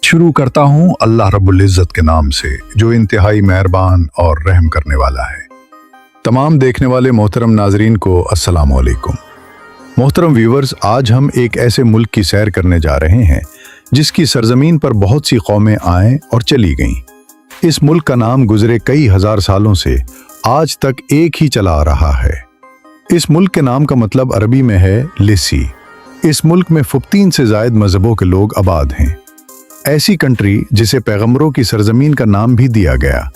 शुरू करता हूँ अल्लाह रब्बुल इज़्ज़त के नाम से जो इंतहाई मेहरबान और रहम करने वाला है। तमाम देखने वाले मोहतरम नाजरीन को अस्सलाम वालेकुम। मोहतरम व्यूवर्स, आज हम एक ऐसे मुल्क की सैर करने जा रहे हैं जिसकी सरजमीन पर बहुत सी कौमें आए और चली गईं। इस मुल्क का नाम गुजरे कई हजार सालों से आज तक एक ही चला आ रहा है। इस मुल्क के नाम का मतलब अरबी में है लिसी। इस मुल्क में 15 से ज़ायद मजहबों के लोग आबाद हैं। ऐसी कंट्री जिसे पैगंबरों की सरजमीन का नाम भी दिया गया,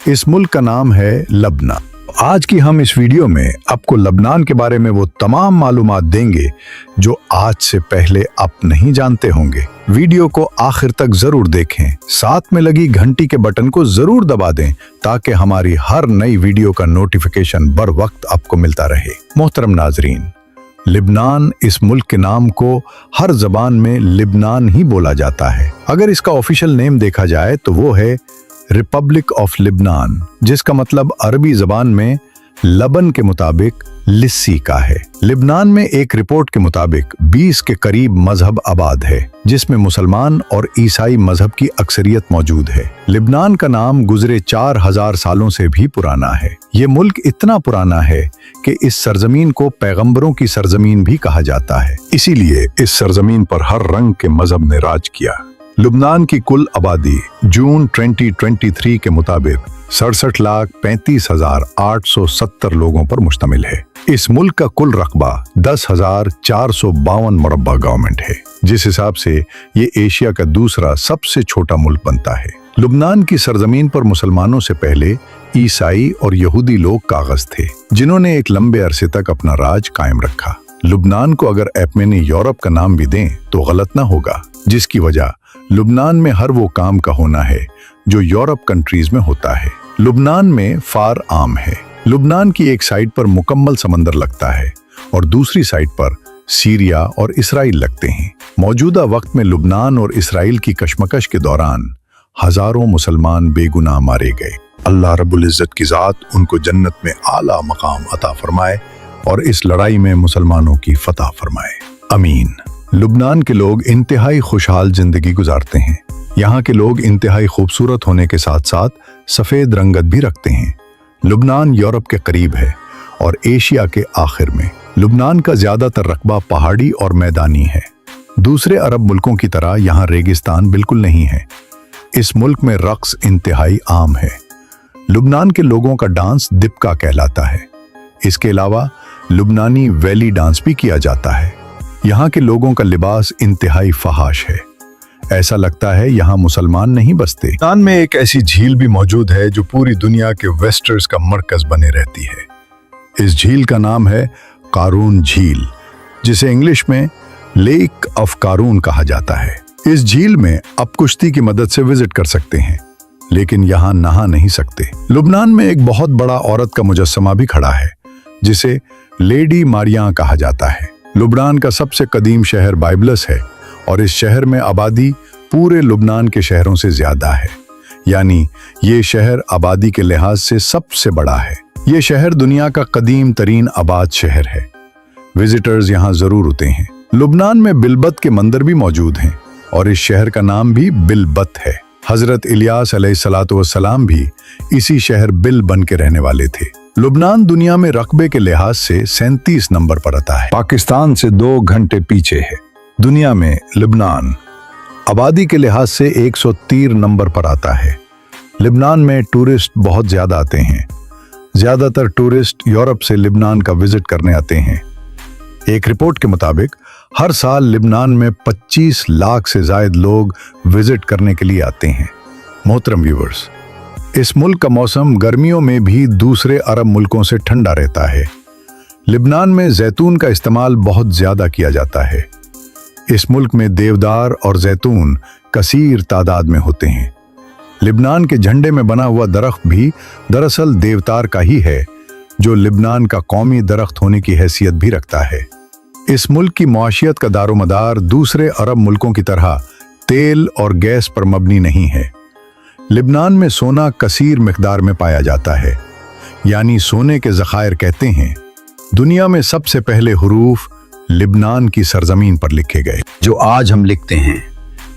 इस मुल्क का नाम है लबनान। आज की हम इस वीडियो में आपको लबनान के बारे में वो तमाम मालूमात देंगे जो आज से पहले आप नहीं जानते होंगे। वीडियो को आखिर तक जरूर देखें, साथ में लगी घंटी के बटन को जरूर दबा दें ताकि हमारी हर नई वीडियो का नोटिफिकेशन बर वक्त आपको मिलता रहे। मोहतरम नाजरीन, लिबनान इस मुल्क के नाम को हर जबान में लिबनान ही बोला जाता है। अगर इसका ऑफिशियल नेम देखा जाए तो वो है रिपब्लिक ऑफ लिबनान, जिसका मतलब अरबी जबान में लबन के मुताबिक लिस्सी का है। लिबनान में एक रिपोर्ट के मुताबिक 20 के करीब मजहब आबाद है, जिसमें मुसलमान और ईसाई मजहब की अक्सरियत मौजूद है। लिबनान का नाम गुजरे 4000 सालों से भी पुराना है। ये मुल्क इतना पुराना है कि इस सरजमीन को पैगंबरों की सरजमीन भी कहा जाता है। इसीलिए इस सरजमीन पर हर रंग के मजहब ने राज किया। लुबनान की कुल आबादी जून 2023 के मुताबिक 67,35,870 लोगों पर मुश्तमिल है। इस मुल्क का कुल रकबा 10,452 मुरब्बा गवर्नमेंट है, जिस हिसाब से ये एशिया का दूसरा सबसे छोटा मुल्क बनता है। लुबनान की सरजमीन पर मुसलमानों से पहले ईसाई और यहूदी लोग कागज थे, जिन्होंने एक लंबे अरसे तक अपना राज कायम रखा। लुबनान को अगर एपमेनी यूरोप का नाम भी दें तो गलत ना होगा, जिसकी वजह लुबनान में हर वो काम का होना है जो यूरोप कंट्रीज में होता है। लुबनान में फार आम है। लुबनान की एक साइड पर मुकम्मल समंदर लगता है और दूसरी साइड पर सीरिया और इसराइल लगते हैं। मौजूदा वक्त में लुबनान और इसराइल की कशमकश के दौरान हजारों मुसलमान बेगुनाह मारे गए। अल्लाह रब्बुल इज़्ज़त की ज़ात उनको जन्नत में आला मकाम अता फरमाए और इस लड़ाई में मुसलमानों की फतह फरमाए, अमीन। लुबनान के लोग इंतहाई खुशहाल जिंदगी गुजारते हैं। यहाँ के लोग इंतहाई खूबसूरत होने के साथ साथ सफ़ेद रंगत भी रखते हैं। लुबनान यूरोप के करीब है और एशिया के आखिर में। लुबनान का ज़्यादातर रकबा पहाड़ी और मैदानी है। दूसरे अरब मुल्कों की तरह यहाँ रेगिस्तान बिल्कुल नहीं है। इस मुल्क में रक्स इंतहाई आम है। लुबनान के लोगों का डांस दिपका कहलाता है। इसके अलावा लुबनानी वैली डांस भी किया जाता है। यहाँ के लोगों का लिबास इंतहाई फहाश है। ऐसा लगता है यहाँ मुसलमान नहीं बसते। लुबनान में एक ऐसी झील भी मौजूद है जो पूरी दुनिया के वेस्टर्स का मरकज बने रहती है। इस झील का नाम है कारून झील, जिसे इंग्लिश में लेक ऑफ कारून कहा जाता है। इस झील में आप कुश्ती की मदद से विजिट कर सकते हैं, लेकिन यहाँ नहा नहीं सकते। लुबनान में एक बहुत बड़ा औरत का मुजस्समा भी खड़ा है, जिसे लेडी मारिया कहा जाता है। लुबनान का सबसे कदीम शहर बाइबलस है और इस शहर में आबादी पूरे लुबनान के शहरों से ज्यादा है, यानी ये शहर आबादी के लिहाज से सबसे बड़ा है। ये शहर दुनिया का कदीम तरीन आबाद शहर है। विजिटर्स यहाँ जरूर होते हैं। लुबनान में बिलबत के मंदिर भी मौजूद हैं और इस शहर का नाम भी बिलबत है। हजरत इलियास अलैहिस्सलातु वस्सलाम भी इसी शहर बिल बन के रहने वाले थे। लुबनान दुनिया में रकबे के लिहाज से 37 नंबर पर आता है। पाकिस्तान से 2 घंटे पीछे है। दुनिया में लुबनान आबादी के लिहाज से 113 नंबर पर आता है। लुबनान में टूरिस्ट बहुत ज्यादा आते हैं। ज्यादातर टूरिस्ट यूरोप से लुबनान का विजिट करने आते हैं। एक रिपोर्ट के मुताबिक हर साल लुबनान में 25 लाख से ज्यादा लोग विजिट करने के लिए आते हैं। मोहतरम व्यूवर्स, इस मुल्क का मौसम गर्मियों में भी दूसरे अरब मुल्कों से ठंडा रहता है। लुबनान में जैतून का इस्तेमाल बहुत ज्यादा किया जाता है। इस मुल्क में देवदार और जैतून कसीर तादाद में होते हैं। लुबनान के झंडे में बना हुआ दरख्त भी दरअसल देवदार का ही है, जो लुबनान का कौमी दरख्त होने की हैसियत भी रखता है। इस मुल्क की मुआशियत का दारोमदार दूसरे अरब मुल्कों की तरह तेल और गैस पर मबनी नहीं है। लुबनान में सोना कसीर मिकदार में पाया जाता है, यानी सोने के ज़खायर कहते हैं। दुनिया में सबसे पहले हुरूफ लिबनान की सरजमीन पर लिखे गए। जो आज हम लिखते हैं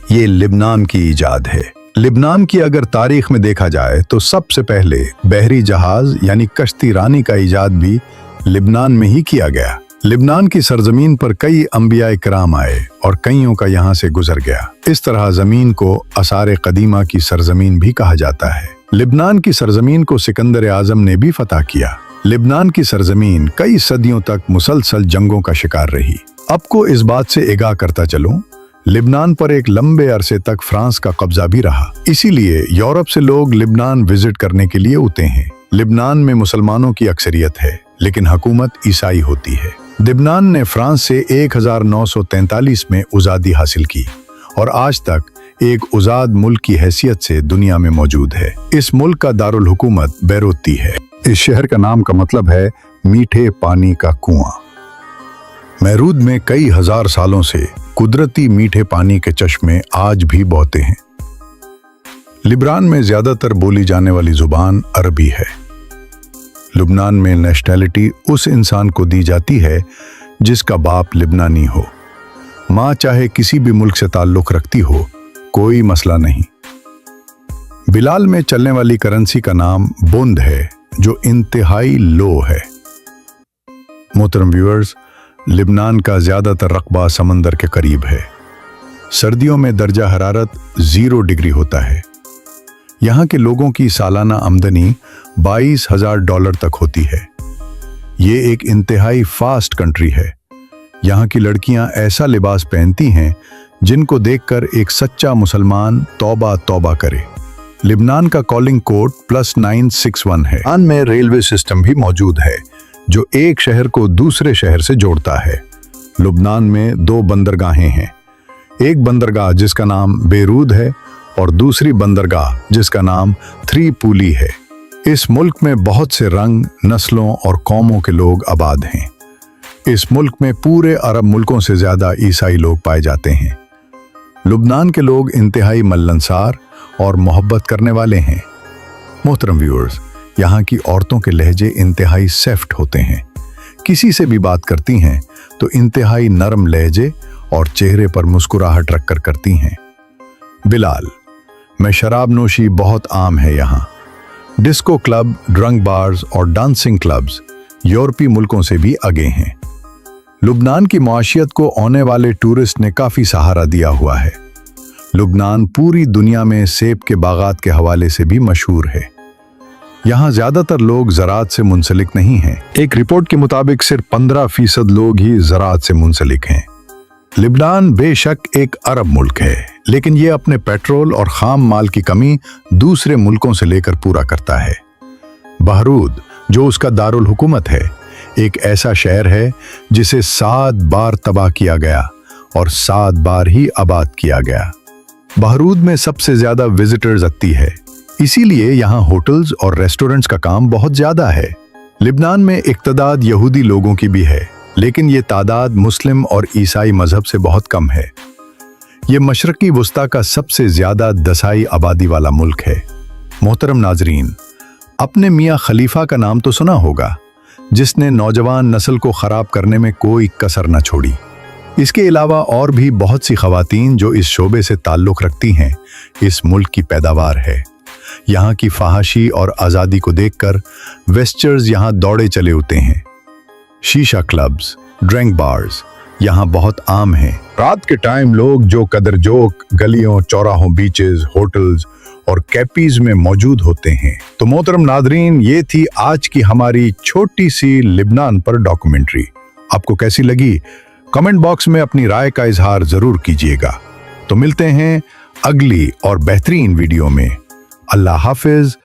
ये लिबनान की इजाद है। लिबनान की अगर तारीख में देखा जाए तो सबसे पहले बहरी जहाज यानी कश्ती रानी का इजाद भी लिबनान में ही किया गया। लिबनान की सरजमीन पर कई अंबिया इकराम आए और कईयों का यहाँ से गुजर गया। इस तरह जमीन को आसार कदीमा की सरजमीन भी कहा जाता है। लिबनान की सरजमीन को सिकंदर आजम ने भी फतह किया। लिबनान की सरजमीन कई सदियों तक मुसलसल जंगों का शिकार रही। आपको इस बात से आगाह करता चलूं, लिबनान पर एक लंबे अरसे तक फ्रांस का कब्जा भी रहा। इसीलिए यूरोप से लोग लिबनान विजिट करने के लिए उठते हैं। लिबनान में मुसलमानों की अक्सरियत है, लेकिन हुकूमत ईसाई होती है। लिबनान ने फ्रांस से 1943 में आज़ादी हासिल की और आज तक एक आज़ाद मुल्क की हैसियत से दुनिया में मौजूद है। इस मुल्क का दारुल हुकूमत बैरूती है। इस शहर का नाम का मतलब है मीठे पानी का कुआं। बैरूत में कई हजार सालों से कुदरती मीठे पानी के चश्मे आज भी बहते हैं। लिबनान में ज्यादातर बोली जाने वाली जुबान अरबी है। लिबनान में नेशनैलिटी उस इंसान को दी जाती है जिसका बाप लिबनानी हो। माँ चाहे किसी भी मुल्क से ताल्लुक रखती हो, कोई मसला नहीं। बिलाल में चलने वाली करेंसी का नाम बुंद है, जो इंतहाई लो है। मोहतरम व्यूअर्स, लिबनान का ज्यादातर रकबा समंदर के करीब है। सर्दियों में दर्जा हरारत 0 डिग्री होता है। यहाँ के लोगों की सालाना आमदनी $22,000 तक होती है। ये एक इंतहाई फास्ट कंट्री है। यहाँ की लड़कियाँ ऐसा लिबास पहनती हैं जिनको देखकर एक सच्चा मुसलमान तौबा तौबा करे। लिबनान का कॉलिंग कोड +961 है। लिबनान में रेलवे सिस्टम भी मौजूद है जो एक शहर को दूसरे शहर से जोड़ता है। लिबनान में 2 बंदरगाहें हैं। एक बंदरगाह जिसका नाम बेरूत है और दूसरी बंदरगाह जिसका नाम त्रिपोली है। इस मुल्क में बहुत से रंग, नस्लों और कौमों के आबाद आबाद हैं। इस मुल्क में पूरे अरब मुल्कों से ज्यादा ईसाई लोग पाए जाते हैं। लिबनान के लोग इंतहाई मिलनसार और मोहब्बत करने वाले हैं। मोहतरम व्यूअर्स, यहाँ की औरतों के लहजे इंतहाई सॉफ्ट होते हैं। किसी से भी बात करती हैं तो इंतहाई नरम लहजे और चेहरे पर मुस्कुराहट रखकर करती हैं। बिलाल में शराब नोशी बहुत आम है। यहाँ डिस्को क्लब, ड्रंक बार्स और डांसिंग क्लब्स यूरोपीय मुल्कों से भी आगे हैं। लिबनान की माशियत को आने वाले टूरिस्ट ने काफी सहारा दिया हुआ है। लिबनान पूरी दुनिया में सेब के बागात के हवाले से भी मशहूर है। यहाँ ज्यादातर लोग ज़राअत से मुंसलिक नहीं हैं। एक रिपोर्ट के मुताबिक सिर्फ 15% लोग ही ज़राअत से मुंसलिक हैं। लिबनान बेशक एक अरब मुल्क है, लेकिन ये अपने पेट्रोल और खाम माल की कमी दूसरे मुल्कों से लेकर पूरा करता है। बहरूद, जो उसका दारुल हुकूमत है, एक ऐसा शहर है जिसे 7 बार तबाह किया गया और 7 बार ही आबाद किया गया। बहरूद में सबसे ज्यादा विजिटर्स आती है, इसीलिए यहाँ होटल्स और रेस्टोरेंट्स का काम बहुत ज्यादा है। लिबनान में एक तादाद यहूदी लोगों की भी है, लेकिन ये तादाद मुस्लिम और ईसाई मजहब से बहुत कम है। ये मशरकी वस्ता का सबसे ज्यादा दसाई आबादी वाला मुल्क है। मोहतरम नाजरीन, अपने मियाँ खलीफा का नाम तो सुना होगा, जिसने नौजवान नस्ल को खराब करने में कोई कसर न छोड़ी। इसके अलावा और भी बहुत सी खवातीन जो इस शोबे से ताल्लुक रखती हैं, इस मुल्क की पैदावार है। यहाँ की फहाशी और आज़ादी को देखकर वेस्टर्स यहाँ दौड़े चले होते हैं। शीशा क्लब्स, ड्रिंक बार्स यहाँ बहुत आम हैं। रात के टाइम लोग जो कदर जोक गलियों, चौराहों, बीचेस, होटल्स और कैपीज में मौजूद होते हैं। तो मोहतरम नादरीन, ये थी आज की हमारी छोटी सी लिबनान पर डॉक्यूमेंट्री। आपको कैसी लगी? कमेंट बॉक्स में अपनी राय का इजहार जरूर कीजिएगा। तो मिलते हैं अगली और बेहतरीन वीडियो में। अल्लाह हाफिज।